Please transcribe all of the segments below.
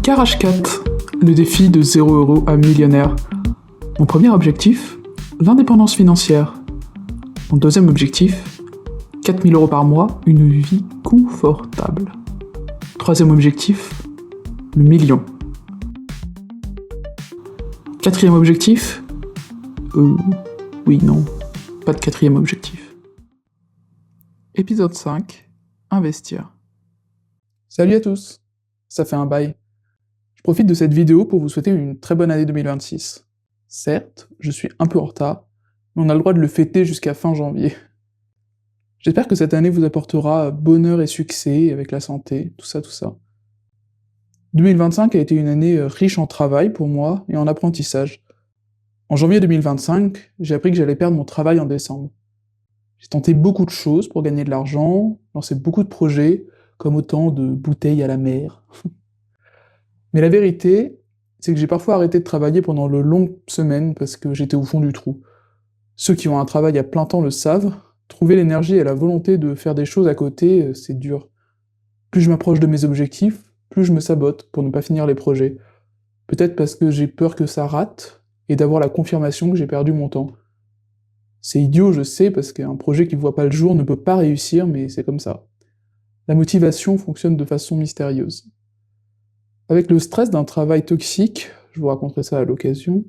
Garage 4, le défi de 0 € à millionnaire. Mon premier objectif, l'indépendance financière. Mon deuxième objectif, 4 000 € par mois, une vie confortable. Troisième objectif, le million. Quatrième objectif, oui, non, pas de quatrième objectif. Épisode 5, investir. Salut à tous, ça fait un bail. Je profite de cette vidéo pour vous souhaiter une très bonne année 2026. Certes, je suis un peu en retard, mais on a le droit de le fêter jusqu'à fin janvier. J'espère que cette année vous apportera bonheur et succès avec la santé, tout ça. 2025 a été une année riche en travail pour moi et en apprentissage. En janvier 2025, j'ai appris que j'allais perdre mon travail en décembre. J'ai tenté beaucoup de choses pour gagner de l'argent, lancé beaucoup de projets, comme autant de bouteilles à la mer. Mais la vérité, c'est que j'ai parfois arrêté de travailler pendant de longues semaines parce que j'étais au fond du trou. Ceux qui ont un travail à plein temps le savent, trouver l'énergie et la volonté de faire des choses à côté, c'est dur. Plus je m'approche de mes objectifs, plus je me sabote pour ne pas finir les projets. Peut-être parce que j'ai peur que ça rate, et d'avoir la confirmation que j'ai perdu mon temps. C'est idiot, je sais, parce qu'un projet qui voit pas le jour ne peut pas réussir, mais c'est comme ça. La motivation fonctionne de façon mystérieuse. Avec le stress d'un travail toxique, je vous raconterai ça à l'occasion,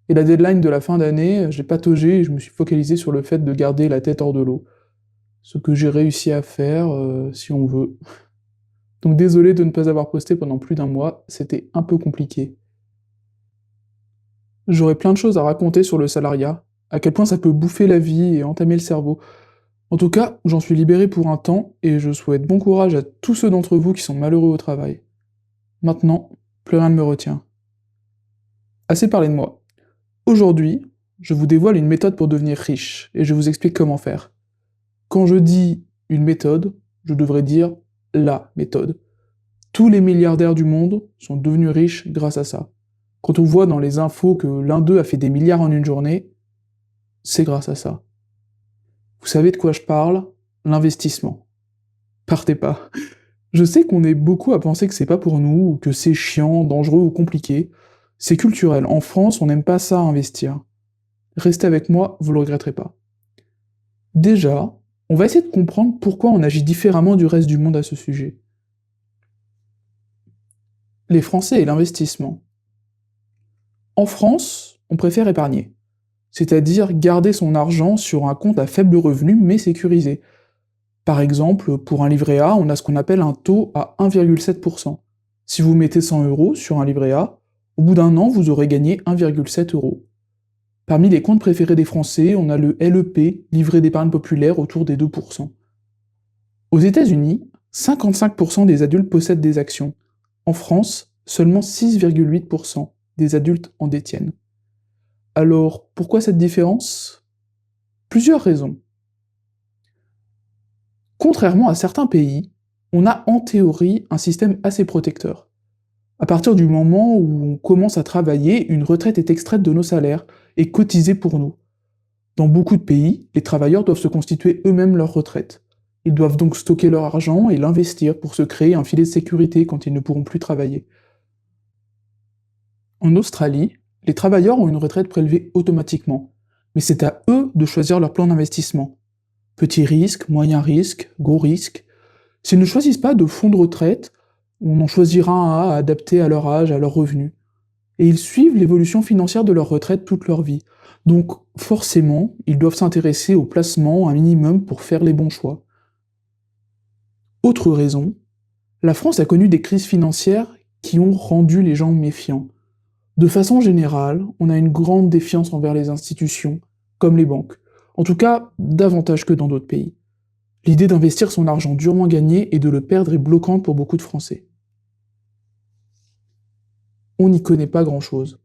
et la deadline de la fin d'année, j'ai pataugé et je me suis focalisé sur le fait de garder la tête hors de l'eau. Ce que j'ai réussi à faire, si on veut. Donc désolé de ne pas avoir posté pendant plus d'un mois, c'était un peu compliqué. J'aurais plein de choses à raconter sur le salariat, à quel point ça peut bouffer la vie et entamer le cerveau. En tout cas, j'en suis libéré pour un temps, et je souhaite bon courage à tous ceux d'entre vous qui sont malheureux au travail. Maintenant, plus rien ne me retient. Assez parlé de moi. Aujourd'hui, je vous dévoile une méthode pour devenir riche, et je vous explique comment faire. Quand je dis une méthode, je devrais dire la méthode. Tous les milliardaires du monde sont devenus riches grâce à ça. Quand on voit dans les infos que l'un d'eux a fait des milliards en une journée, c'est grâce à ça. Vous savez de quoi je parle? L'investissement. Partez pas. Je sais qu'on est beaucoup à penser que c'est pas pour nous, ou que c'est chiant, dangereux ou compliqué. C'est culturel. En France, on n'aime pas ça investir. Restez avec moi, vous le regretterez pas. Déjà, on va essayer de comprendre pourquoi on agit différemment du reste du monde à ce sujet. Les Français et l'investissement. En France, on préfère épargner. C'est-à-dire garder son argent sur un compte à faible revenu mais sécurisé. Par exemple, pour un livret A, on a ce qu'on appelle un taux à 1,7%. Si vous mettez 100 € sur un livret A, au bout d'un an, vous aurez gagné 1,7 €. Parmi les comptes préférés des Français, on a le LEP, livret d'épargne populaire, autour des 2%. Aux États-Unis, 55% des adultes possèdent des actions. En France, seulement 6,8% des adultes en détiennent. Alors, pourquoi cette différence? Plusieurs raisons. Contrairement à certains pays, on a en théorie un système assez protecteur. À partir du moment où on commence à travailler, une retraite est extraite de nos salaires et cotisée pour nous. Dans beaucoup de pays, les travailleurs doivent se constituer eux-mêmes leur retraite. Ils doivent donc stocker leur argent et l'investir pour se créer un filet de sécurité quand ils ne pourront plus travailler. En Australie, les travailleurs ont une retraite prélevée automatiquement, mais c'est à eux de choisir leur plan d'investissement. Petit risque, moyen risque, gros risque. S'ils ne choisissent pas de fonds de retraite, on en choisira un à adapté à leur âge, à leurs revenus. Et ils suivent l'évolution financière de leur retraite toute leur vie. Donc forcément, ils doivent s'intéresser au placement un minimum pour faire les bons choix. Autre raison, la France a connu des crises financières qui ont rendu les gens méfiants. De façon générale, on a une grande défiance envers les institutions, comme les banques. En tout cas, davantage que dans d'autres pays. L'idée d'investir son argent durement gagné et de le perdre est bloquante pour beaucoup de Français. On n'y connaît pas grand-chose.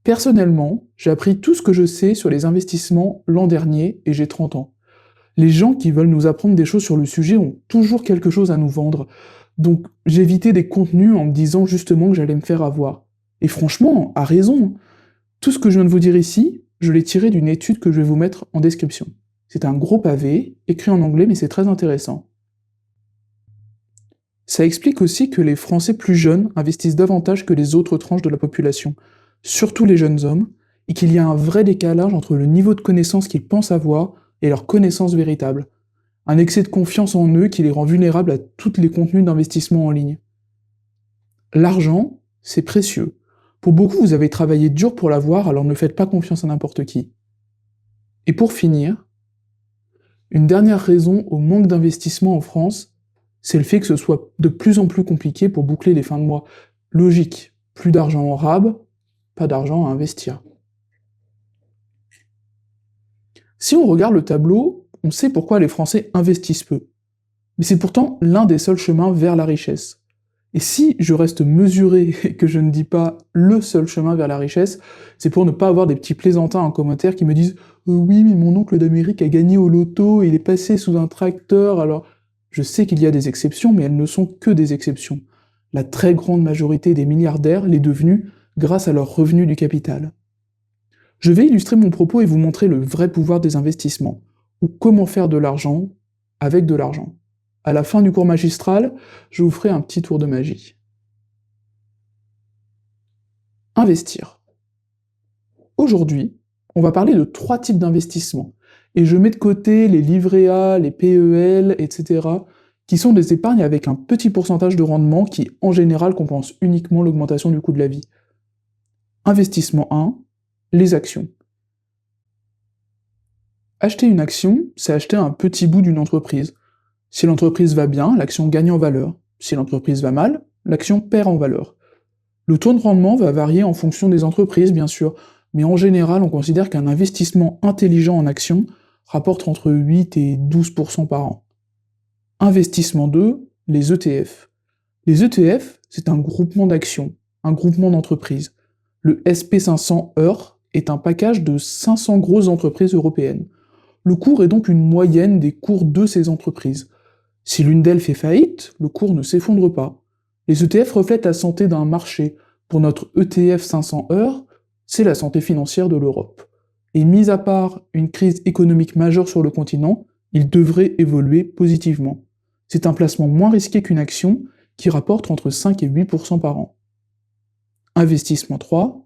Personnellement, j'ai appris tout ce que je sais sur les investissements l'an dernier et j'ai 30 ans. Les gens qui veulent nous apprendre des choses sur le sujet ont toujours quelque chose à nous vendre. Donc j'ai évité des contenus en me disant justement que j'allais me faire avoir. Et franchement, à raison. Tout ce que je viens de vous dire ici, je l'ai tiré d'une étude que je vais vous mettre en description. C'est un gros pavé, écrit en anglais, mais c'est très intéressant. Ça explique aussi que les Français plus jeunes investissent davantage que les autres tranches de la population, surtout les jeunes hommes, et qu'il y a un vrai décalage entre le niveau de connaissance qu'ils pensent avoir et leur connaissance véritable. Un excès de confiance en eux qui les rend vulnérables à tous les contenus d'investissement en ligne. L'argent, c'est précieux. Pour beaucoup, vous avez travaillé dur pour l'avoir, alors ne faites pas confiance à n'importe qui. Et pour finir, une dernière raison au manque d'investissement en France, c'est le fait que ce soit de plus en plus compliqué pour boucler les fins de mois. Logique, plus d'argent en rab, pas d'argent à investir. Si on regarde le tableau, on sait pourquoi les Français investissent peu. Mais c'est pourtant l'un des seuls chemins vers la richesse. Et si je reste mesuré et que je ne dis pas le seul chemin vers la richesse, c'est pour ne pas avoir des petits plaisantins en commentaire qui me disent oui, mais mon oncle d'Amérique a gagné au loto, et il est passé sous un tracteur, alors... Je sais qu'il y a des exceptions, mais elles ne sont que des exceptions. La très grande majorité des milliardaires l'est devenue grâce à leurs revenus du capital. Je vais illustrer mon propos et vous montrer le vrai pouvoir des investissements, ou comment faire de l'argent avec de l'argent. À la fin du cours magistral, je vous ferai un petit tour de magie. Investir. Aujourd'hui, on va parler de 3 types d'investissements, et je mets de côté les livrets A, les PEL, etc., qui sont des épargnes avec un petit pourcentage de rendement qui, en général, compense uniquement l'augmentation du coût de la vie. Investissement 1, les actions. Acheter une action, c'est acheter un petit bout d'une entreprise. Si l'entreprise va bien, l'action gagne en valeur. Si l'entreprise va mal, l'action perd en valeur. Le taux de rendement va varier en fonction des entreprises, bien sûr, mais en général, on considère qu'un investissement intelligent en actions rapporte entre 8 et 12% par an. Investissement 2, les ETF. Les ETF, c'est un groupement d'actions, un groupement d'entreprises. Le SP500 est un package de 500 grosses entreprises européennes. Le cours est donc une moyenne des cours de ces entreprises. Si l'une d'elles fait faillite, le cours ne s'effondre pas. Les ETF reflètent la santé d'un marché. Pour notre ETF 500 c'est la santé financière de l'Europe. Et mis à part une crise économique majeure sur le continent, il devrait évoluer positivement. C'est un placement moins risqué qu'une action qui rapporte entre 5 et 8% par an. Investissement 3,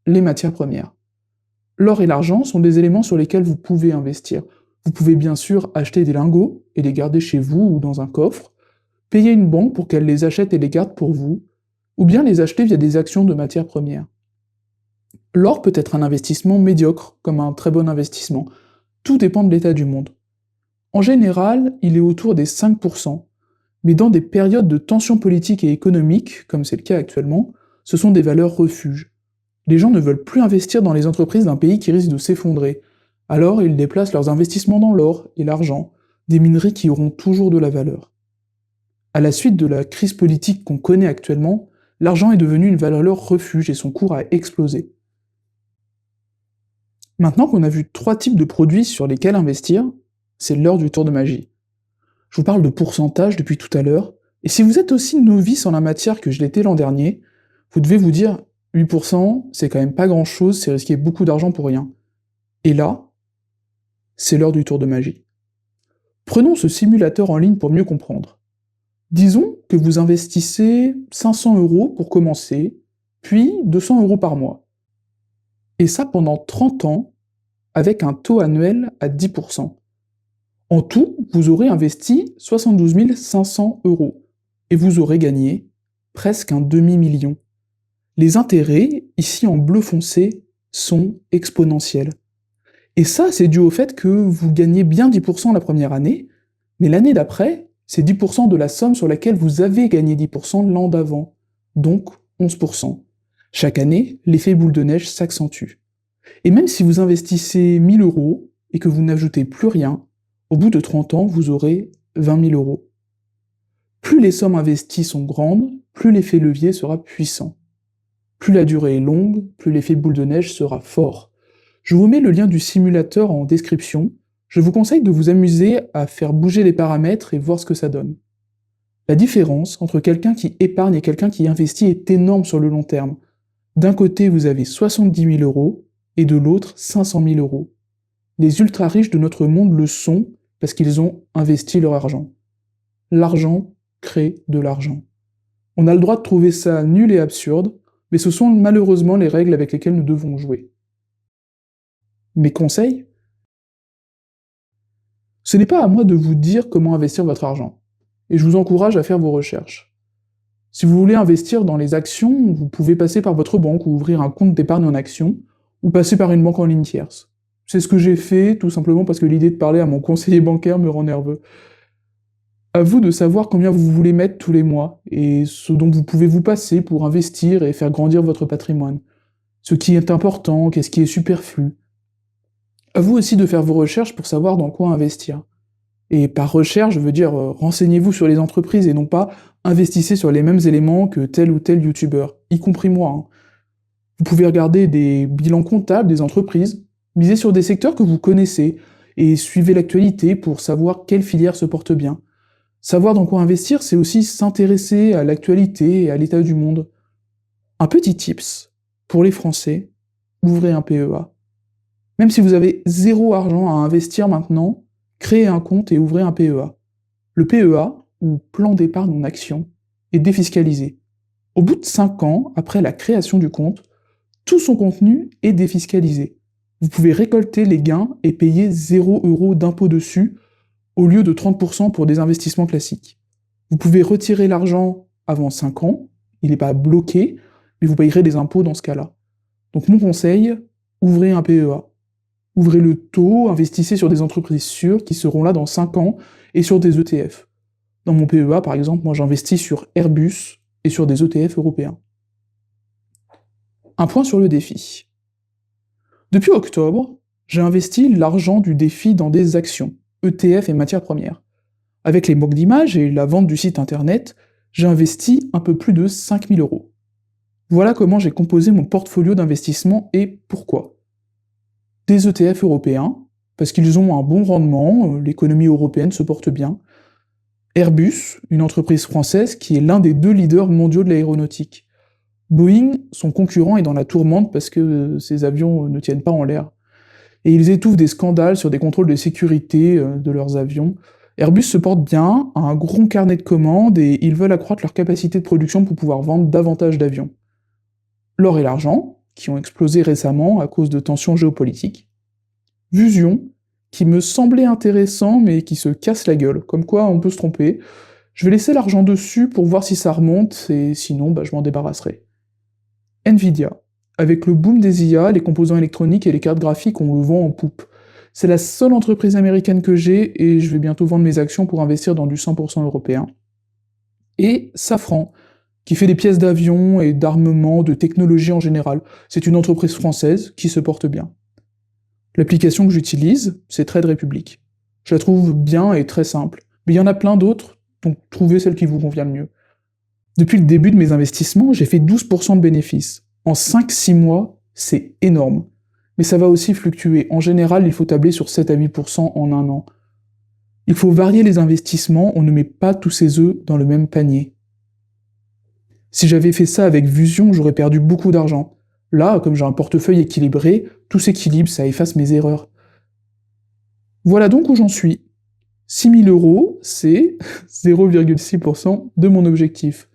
les matières premières. L'or et l'argent sont des éléments sur lesquels vous pouvez investir. Vous pouvez bien sûr acheter des lingots et les garder chez vous ou dans un coffre, payer une banque pour qu'elle les achète et les garde pour vous, ou bien les acheter via des actions de matières premières. L'or peut être un investissement médiocre, comme un très bon investissement. Tout dépend de l'état du monde. En général, il est autour des 5%, mais dans des périodes de tensions politiques et économiques, comme c'est le cas actuellement, ce sont des valeurs refuges. Les gens ne veulent plus investir dans les entreprises d'un pays qui risque de s'effondrer, alors ils déplacent leurs investissements dans l'or et l'argent, des minerais qui auront toujours de la valeur. À la suite de la crise politique qu'on connaît actuellement, l'argent est devenu une valeur refuge et son cours a explosé. Maintenant qu'on a vu 3 types de produits sur lesquels investir, c'est l'heure du tour de magie. Je vous parle de pourcentage depuis tout à l'heure, et si vous êtes aussi novice en la matière que je l'étais l'an dernier, vous devez vous dire 8%, c'est quand même pas grand chose, c'est risquer beaucoup d'argent pour rien. Et là, c'est l'heure du tour de magie. Prenons ce simulateur en ligne pour mieux comprendre. Disons que vous investissez 500 € pour commencer, puis 200 € par mois. Et ça pendant 30 ans, avec un taux annuel à 10%. En tout, vous aurez investi 72 500 €, et vous aurez gagné presque un demi-million. Les intérêts, ici en bleu foncé, sont exponentiels. Et ça, c'est dû au fait que vous gagnez bien 10% la première année, mais l'année d'après, c'est 10% de la somme sur laquelle vous avez gagné 10% l'an d'avant, donc 11%. Chaque année, l'effet boule de neige s'accentue. Et même si vous investissez 1000 € et que vous n'ajoutez plus rien, au bout de 30 ans, vous aurez 20 000 €. Plus les sommes investies sont grandes, plus l'effet levier sera puissant. Plus la durée est longue, plus l'effet boule de neige sera fort. Je vous mets le lien du simulateur en description. Je vous conseille de vous amuser à faire bouger les paramètres et voir ce que ça donne. La différence entre quelqu'un qui épargne et quelqu'un qui investit est énorme sur le long terme. D'un côté, vous avez 70 000 € et de l'autre, 500 000 €. Les ultra-riches de notre monde le sont parce qu'ils ont investi leur argent. L'argent crée de l'argent. On a le droit de trouver ça nul et absurde, mais ce sont malheureusement les règles avec lesquelles nous devons jouer. Mes conseils? Ce n'est pas à moi de vous dire comment investir votre argent, et je vous encourage à faire vos recherches. Si vous voulez investir dans les actions, vous pouvez passer par votre banque ou ouvrir un compte d'épargne en actions, ou passer par une banque en ligne tierce. C'est ce que j'ai fait, tout simplement parce que l'idée de parler à mon conseiller bancaire me rend nerveux. À vous de savoir combien vous voulez mettre tous les mois, et ce dont vous pouvez vous passer pour investir et faire grandir votre patrimoine. Ce qui est important, qu'est-ce qui est superflu. À vous aussi de faire vos recherches pour savoir dans quoi investir. Et par recherche, je veux dire, renseignez-vous sur les entreprises et non pas investissez sur les mêmes éléments que tel ou tel youtubeur, y compris moi, hein. Vous pouvez regarder des bilans comptables des entreprises, miser sur des secteurs que vous connaissez, et suivez l'actualité pour savoir quelle filière se porte bien. Savoir dans quoi investir, c'est aussi s'intéresser à l'actualité et à l'état du monde. Un petit tips, pour les Français, ouvrez un PEA. Même si vous avez zéro argent à investir maintenant, créez un compte et ouvrez un PEA. Le PEA, ou plan d'épargne en action, est défiscalisé. Au bout de 5 ans, après la création du compte, tout son contenu est défiscalisé. Vous pouvez récolter les gains et payer 0 € d'impôt dessus, au lieu de 30% pour des investissements classiques. Vous pouvez retirer l'argent avant 5 ans, il n'est pas bloqué, mais vous payerez des impôts dans ce cas-là. Donc mon conseil, ouvrez un PEA. Ouvrez le taux, investissez sur des entreprises sûres qui seront là dans 5 ans et sur des ETF. Dans mon PEA, par exemple, moi j'investis sur Airbus et sur des ETF européens. Un point sur le défi. Depuis octobre, j'ai investi l'argent du défi dans des actions, ETF et matières premières. Avec les moques d'images et la vente du site internet, j'ai investi un peu plus de 5 000 €. Voilà comment j'ai composé mon portfolio d'investissement et pourquoi. Des ETF européens, parce qu'ils ont un bon rendement, l'économie européenne se porte bien. Airbus, une entreprise française qui est l'un des 2 leaders mondiaux de l'aéronautique. Boeing, son concurrent, est dans la tourmente parce que ses avions ne tiennent pas en l'air. Et ils étouffent des scandales sur des contrôles de sécurité de leurs avions. Airbus se porte bien, a un gros carnet de commandes et ils veulent accroître leur capacité de production pour pouvoir vendre davantage d'avions. L'or et l'argent, qui ont explosé récemment à cause de tensions géopolitiques. Vusion, qui me semblait intéressant mais qui se casse la gueule, comme quoi on peut se tromper. Je vais laisser l'argent dessus pour voir si ça remonte, et sinon je m'en débarrasserai. Nvidia. Avec le boom des IA, les composants électroniques et les cartes graphiques, on le vend en poupe. C'est la seule entreprise américaine que j'ai, et je vais bientôt vendre mes actions pour investir dans du 100% européen. Et Safran, qui fait des pièces d'avion et d'armement, de technologie en général. C'est une entreprise française qui se porte bien. L'application que j'utilise, c'est Trade Republic. Je la trouve bien et très simple, mais il y en a plein d'autres, donc trouvez celle qui vous convient le mieux. Depuis le début de mes investissements, j'ai fait 12% de bénéfices. En 5-6 mois, c'est énorme. Mais ça va aussi fluctuer. En général, il faut tabler sur 7 à 8% en un an. Il faut varier les investissements, on ne met pas tous ses œufs dans le même panier. Si j'avais fait ça avec Vusion, j'aurais perdu beaucoup d'argent. Là, comme j'ai un portefeuille équilibré, tout s'équilibre, ça efface mes erreurs. Voilà donc où j'en suis. 6 000 €, c'est 0,6% de mon objectif.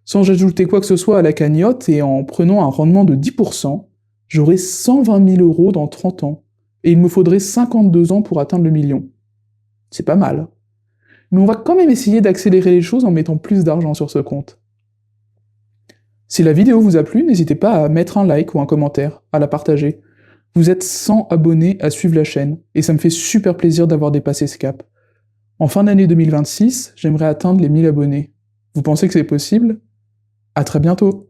Sans ajouter quoi que ce soit à la cagnotte et en prenant un rendement de 10%, j'aurai 120 000 € dans 30 ans. Et il me faudrait 52 ans pour atteindre le million. C'est pas mal. Mais on va quand même essayer d'accélérer les choses en mettant plus d'argent sur ce compte. Si la vidéo vous a plu, n'hésitez pas à mettre un like ou un commentaire, à la partager. Vous êtes 100 abonnés à suivre la chaîne, et ça me fait super plaisir d'avoir dépassé ce cap. En fin d'année 2026, j'aimerais atteindre les 1000 abonnés. Vous pensez que c'est possible ? À très bientôt!